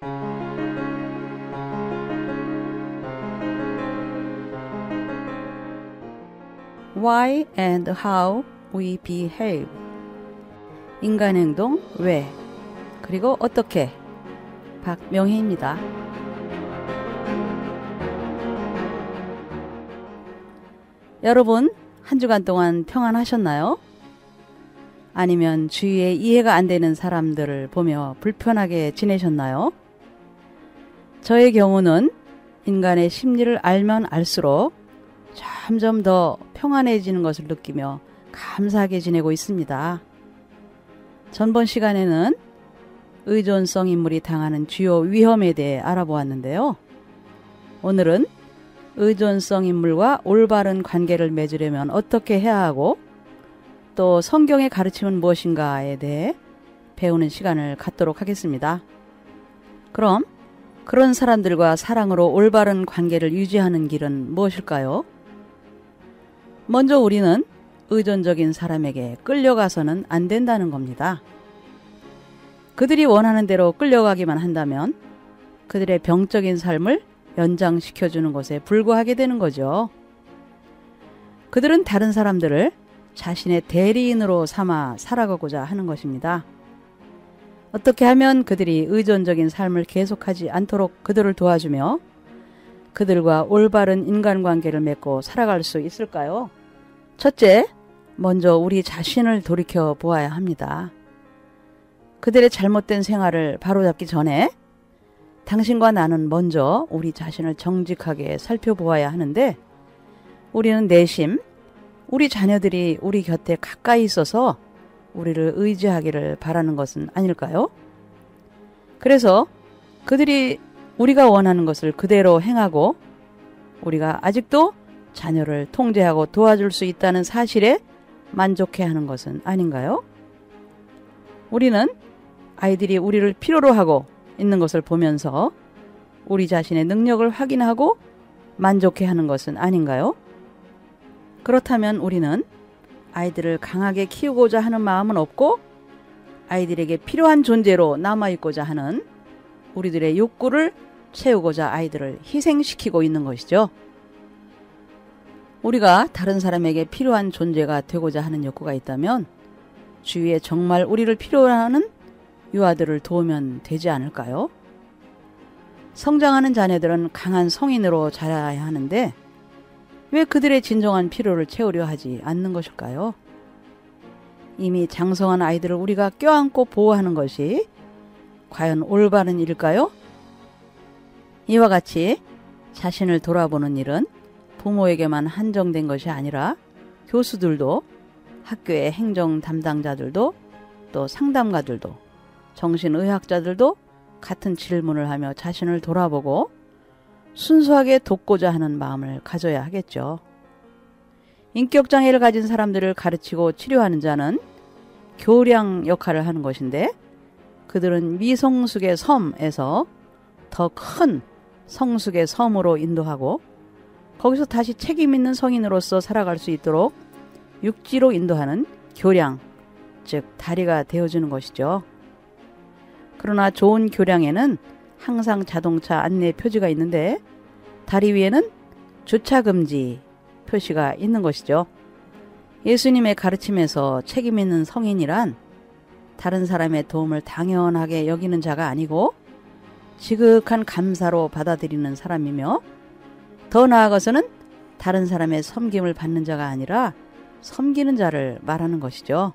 Why and how we behave. 인간 행동 왜 그리고 어떻게. 박명희입니다. 여러분 한 주간 동안 평안하셨나요? 아니면 주위에 이해가 안 되는 사람들을 보며 불편하게 지내셨나요? 저의 경우는 인간의 심리를 알면 알수록 점점 더 평안해지는 것을 느끼며 감사하게 지내고 있습니다. 전번 시간에는 의존성 인물이 당하는 주요 위험에 대해 알아보았는데요. 오늘은 의존성 인물과 올바른 관계를 맺으려면 어떻게 해야 하고 또 성경의 가르침은 무엇인가에 대해 배우는 시간을 갖도록 하겠습니다. 그럼 그런 사람들과 사랑으로 올바른 관계를 유지하는 길은 무엇일까요? 먼저 우리는 의존적인 사람에게 끌려가서는 안 된다는 겁니다. 그들이 원하는 대로 끌려가기만 한다면 그들의 병적인 삶을 연장시켜주는 것에 불과하게 되는 거죠. 그들은 다른 사람들을 자신의 대리인으로 삼아 살아가고자 하는 것입니다. 어떻게 하면 그들이 의존적인 삶을 계속하지 않도록 그들을 도와주며 그들과 올바른 인간관계를 맺고 살아갈 수 있을까요? 첫째, 먼저 우리 자신을 돌이켜 보아야 합니다. 그들의 잘못된 생활을 바로잡기 전에 당신과 나는 먼저 우리 자신을 정직하게 살펴보아야 하는데 우리는 내심 우리 자녀들이 우리 곁에 가까이 있어서 우리를 의지하기를 바라는 것은 아닐까요? 그래서 그들이 우리가 원하는 것을 그대로 행하고 우리가 아직도 자녀를 통제하고 도와줄 수 있다는 사실에 만족해하는 것은 아닌가요? 우리는 아이들이 우리를 필요로 하고 있는 것을 보면서 우리 자신의 능력을 확인하고 만족해하는 것은 아닌가요? 그렇다면 우리는 아이들을 강하게 키우고자 하는 마음은 없고 아이들에게 필요한 존재로 남아있고자 하는 우리들의 욕구를 채우고자 아이들을 희생시키고 있는 것이죠. 우리가 다른 사람에게 필요한 존재가 되고자 하는 욕구가 있다면 주위에 정말 우리를 필요로 하는 유아들을 도우면 되지 않을까요? 성장하는 자녀들은 강한 성인으로 자라야 하는데 왜 그들의 진정한 필요를 채우려 하지 않는 것일까요? 이미 장성한 아이들을 우리가 껴안고 보호하는 것이 과연 올바른 일일까요? 이와 같이 자신을 돌아보는 일은 부모에게만 한정된 것이 아니라 교수들도 학교의 행정 담당자들도 또 상담가들도 정신의학자들도 같은 질문을 하며 자신을 돌아보고 순수하게 돕고자 하는 마음을 가져야 하겠죠. 인격장애를 가진 사람들을 가르치고 치료하는 자는 교량 역할을 하는 것인데 그들은 미성숙의 섬에서 더 큰 성숙의 섬으로 인도하고 거기서 다시 책임 있는 성인으로서 살아갈 수 있도록 육지로 인도하는 교량, 즉 다리가 되어주는 것이죠. 그러나 좋은 교량에는 항상 자동차 안내 표지가 있는데 다리 위에는 주차금지 표시가 있는 것이죠. 예수님의 가르침에서 책임 있는 성인이란 다른 사람의 도움을 당연하게 여기는 자가 아니고 지극한 감사로 받아들이는 사람이며 더 나아가서는 다른 사람의 섬김을 받는 자가 아니라 섬기는 자를 말하는 것이죠.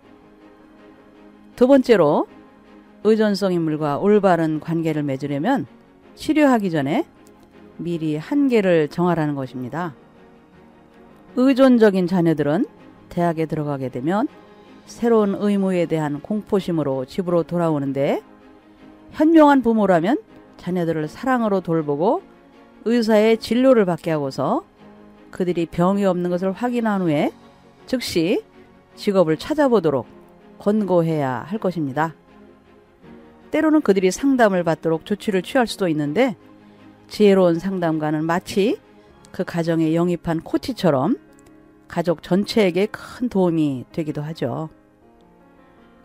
두 번째로 의존성 인물과 올바른 관계를 맺으려면 치료하기 전에 미리 한계를 정하라는 것입니다. 의존적인 자녀들은 대학에 들어가게 되면 새로운 의무에 대한 공포심으로 집으로 돌아오는데 현명한 부모라면 자녀들을 사랑으로 돌보고 의사의 진료를 받게 하고서 그들이 병이 없는 것을 확인한 후에 즉시 직업을 찾아보도록 권고해야 할 것입니다. 때로는 그들이 상담을 받도록 조치를 취할 수도 있는데 지혜로운 상담가는 마치 그 가정에 영입한 코치처럼 가족 전체에게 큰 도움이 되기도 하죠.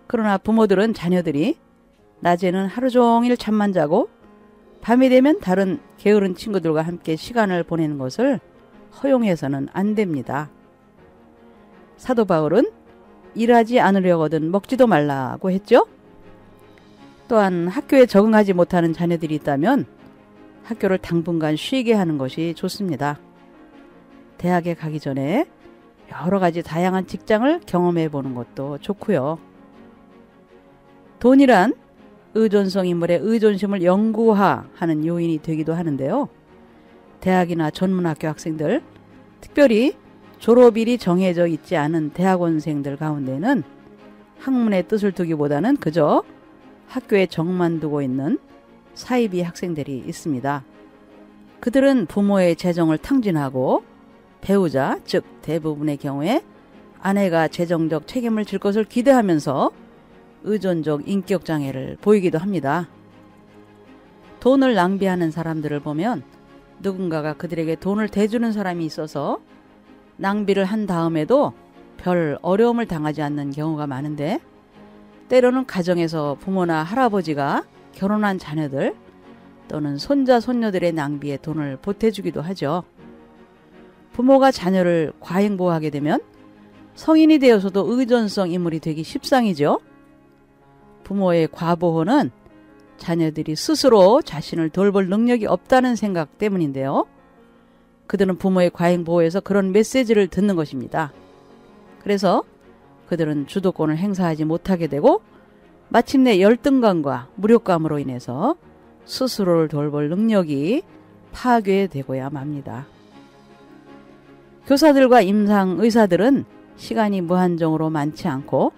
그러나 부모들은 자녀들이 낮에는 하루 종일 잠만 자고 밤이 되면 다른 게으른 친구들과 함께 시간을 보내는 것을 허용해서는 안 됩니다. 사도 바울은 일하지 않으려거든 먹지도 말라고 했죠. 또한 학교에 적응하지 못하는 자녀들이 있다면 학교를 당분간 쉬게 하는 것이 좋습니다. 대학에 가기 전에 여러 가지 다양한 직장을 경험해 보는 것도 좋고요. 돈이란 의존성 인물의 의존심을 영구화하는 요인이 되기도 하는데요. 대학이나 전문학교 학생들, 특별히 졸업일이 정해져 있지 않은 대학원생들 가운데는 학문의 뜻을 두기보다는 그저 학교에 정만 두고 있는 사이비 학생들이 있습니다. 그들은 부모의 재정을 탕진하고 배우자, 즉 대부분의 경우에 아내가 재정적 책임을 질 것을 기대하면서 의존적 인격장애를 보이기도 합니다. 돈을 낭비하는 사람들을 보면 누군가가 그들에게 돈을 대주는 사람이 있어서 낭비를 한 다음에도 별 어려움을 당하지 않는 경우가 많은데, 때로는 가정에서 부모나 할아버지가 결혼한 자녀들 또는 손자, 손녀들의 낭비에 돈을 보태주기도 하죠. 부모가 자녀를 과잉보호하게 되면 성인이 되어서도 의존성 인물이 되기 십상이죠. 부모의 과보호는 자녀들이 스스로 자신을 돌볼 능력이 없다는 생각 때문인데요. 그들은 부모의 과잉보호에서 그런 메시지를 듣는 것입니다. 그래서 그들은 주도권을 행사하지 못하게 되고 마침내 열등감과 무력감으로 인해서 스스로를 돌볼 능력이 파괴되고야 맙니다. 교사들과 임상의사들은 시간이 무한정으로 많지 않고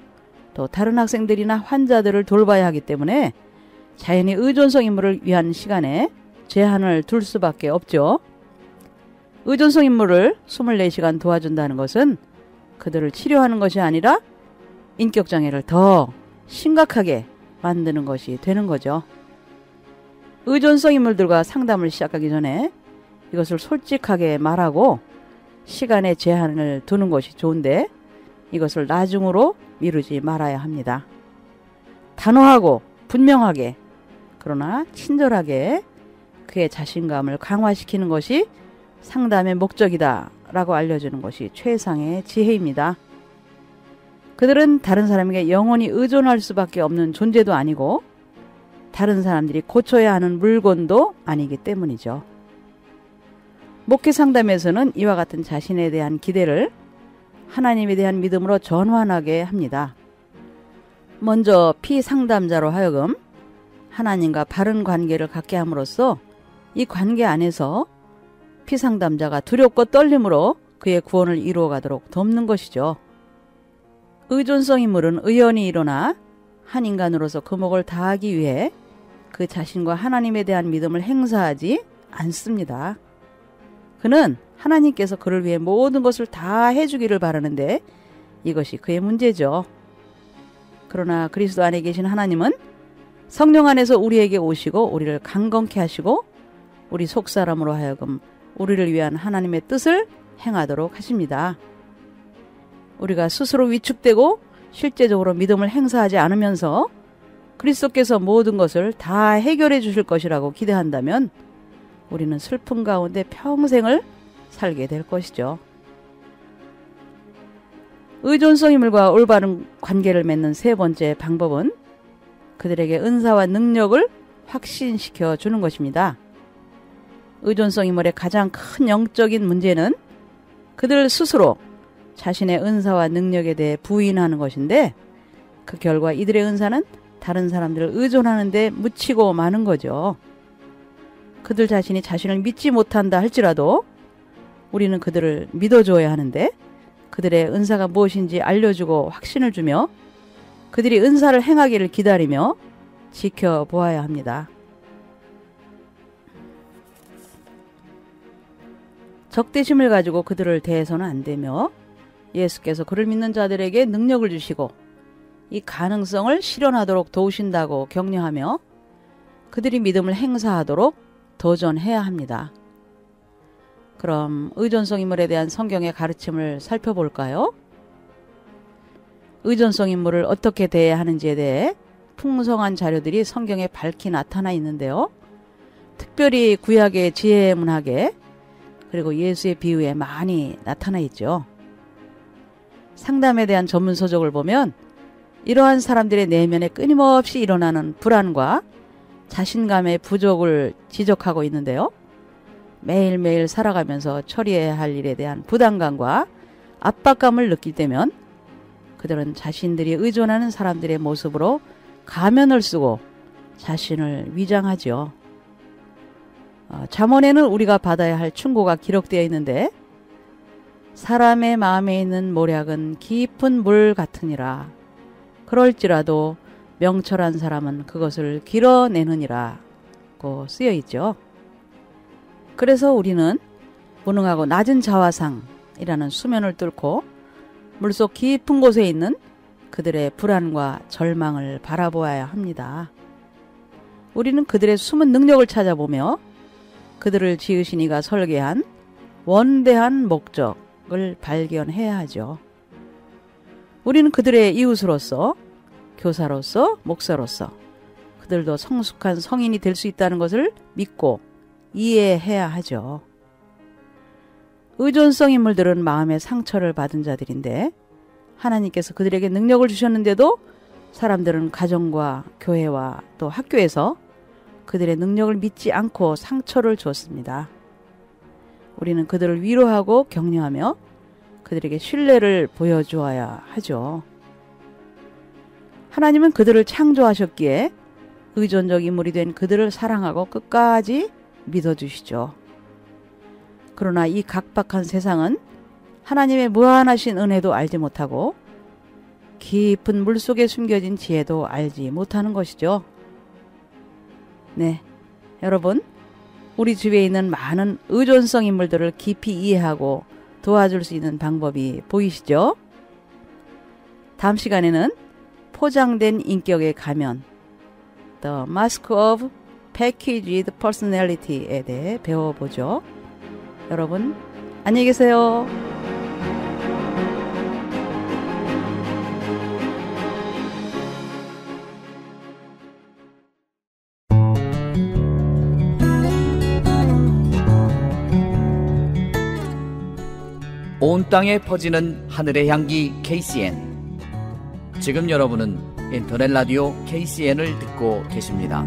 또 다른 학생들이나 환자들을 돌봐야 하기 때문에 자연히 의존성 인물을 위한 시간에 제한을 둘 수밖에 없죠. 의존성 인물을 24시간 도와준다는 것은 그들을 치료하는 것이 아니라 인격장애를 더 심각하게 만드는 것이 되는 거죠. 의존성 인물들과 상담을 시작하기 전에 이것을 솔직하게 말하고 시간의 제한을 두는 것이 좋은데, 이것을 나중으로 미루지 말아야 합니다. 단호하고 분명하게, 그러나 친절하게 그의 자신감을 강화시키는 것이 상담의 목적이다 라고 알려주는 것이 최상의 지혜입니다. 그들은 다른 사람에게 영원히 의존할 수밖에 없는 존재도 아니고 다른 사람들이 고쳐야 하는 물건도 아니기 때문이죠. 목회 상담에서는 이와 같은 자신에 대한 기대를 하나님에 대한 믿음으로 전환하게 합니다. 먼저 피상담자로 하여금 하나님과 바른 관계를 갖게 함으로써 이 관계 안에서 피상담자가 두렵고 떨림으로 그의 구원을 이루어가도록 돕는 것이죠. 의존성 인물은 의연히 일어나 한 인간으로서 그 몫을 다하기 위해 그 자신과 하나님에 대한 믿음을 행사하지 않습니다. 그는 하나님께서 그를 위해 모든 것을 다 해주기를 바라는데 이것이 그의 문제죠. 그러나 그리스도 안에 계신 하나님은 성령 안에서 우리에게 오시고 우리를 강건케 하시고 우리 속사람으로 하여금 우리를 위한 하나님의 뜻을 행하도록 하십니다. 우리가 스스로 위축되고 실제적으로 믿음을 행사하지 않으면서 그리스도께서 모든 것을 다 해결해 주실 것이라고 기대한다면 우리는 슬픔 가운데 평생을 살게 될 것이죠. 의존성 인물과 올바른 관계를 맺는 세 번째 방법은 그들에게 은사와 능력을 확신시켜 주는 것입니다. 의존성 인물의 가장 큰 영적인 문제는 그들 스스로 자신의 은사와 능력에 대해 부인하는 것인데, 그 결과 이들의 은사는 다른 사람들을 의존하는 데 묻히고 마는 거죠. 그들 자신이 자신을 믿지 못한다 할지라도 우리는 그들을 믿어줘야 하는데, 그들의 은사가 무엇인지 알려주고 확신을 주며 그들이 은사를 행하기를 기다리며 지켜보아야 합니다. 적대심을 가지고 그들을 대해서는 안 되며 예수께서 그를 믿는 자들에게 능력을 주시고 이 가능성을 실현하도록 도우신다고 격려하며 그들이 믿음을 행사하도록 도전해야 합니다. 그럼 의존성 인물에 대한 성경의 가르침을 살펴볼까요? 의존성 인물을 어떻게 대해야 하는지에 대해 풍성한 자료들이 성경에 밝히 나타나 있는데요. 특별히 구약의 지혜 문학에 그리고 예수의 비유에 많이 나타나 있죠. 상담에 대한 전문 서적을 보면 이러한 사람들의 내면에 끊임없이 일어나는 불안과 자신감의 부족을 지적하고 있는데요. 매일매일 살아가면서 처리해야 할 일에 대한 부담감과 압박감을 느낄 때면 그들은 자신들이 의존하는 사람들의 모습으로 가면을 쓰고 자신을 위장하죠. 잠언에는 우리가 받아야 할 충고가 기록되어 있는데 사람의 마음에 있는 모략은 깊은 물 같으니라. 그럴지라도 명철한 사람은 그것을 길어내느니라고 쓰여 있죠. 그래서 우리는 무능하고 낮은 자화상이라는 수면을 뚫고 물속 깊은 곳에 있는 그들의 불안과 절망을 바라보아야 합니다. 우리는 그들의 숨은 능력을 찾아보며 그들을 지으신 이가 설계한 원대한 목적을 발견해야 하죠. 우리는 그들의 이웃으로서, 교사로서, 목사로서 그들도 성숙한 성인이 될 수 있다는 것을 믿고 이해해야 하죠. 의존성 인물들은 마음의 상처를 받은 자들인데 하나님께서 그들에게 능력을 주셨는데도 사람들은 가정과 교회와 또 학교에서 그들의 능력을 믿지 않고 상처를 줬습니다. 우리는 그들을 위로하고 격려하며 그들에게 신뢰를 보여주어야 하죠. 하나님은 그들을 창조하셨기에 의존적 인물이 된 그들을 사랑하고 끝까지 믿어주시죠. 그러나 이 각박한 세상은 하나님의 무한하신 은혜도 알지 못하고 깊은 물속에 숨겨진 지혜도 알지 못하는 것이죠. 네, 여러분, 우리 주위에 있는 많은 의존성 인물들을 깊이 이해하고 도와줄 수 있는 방법이 보이시죠? 다음 시간에는 포장된 인격의 가면, The Mask of Packaged Personality에 대해 배워보죠. 여러분, 안녕히 계세요. 온 땅에 퍼지는 하늘의 향기 KCN. 지금 여러분은 인터넷 라디오 KCN을 듣고 계십니다.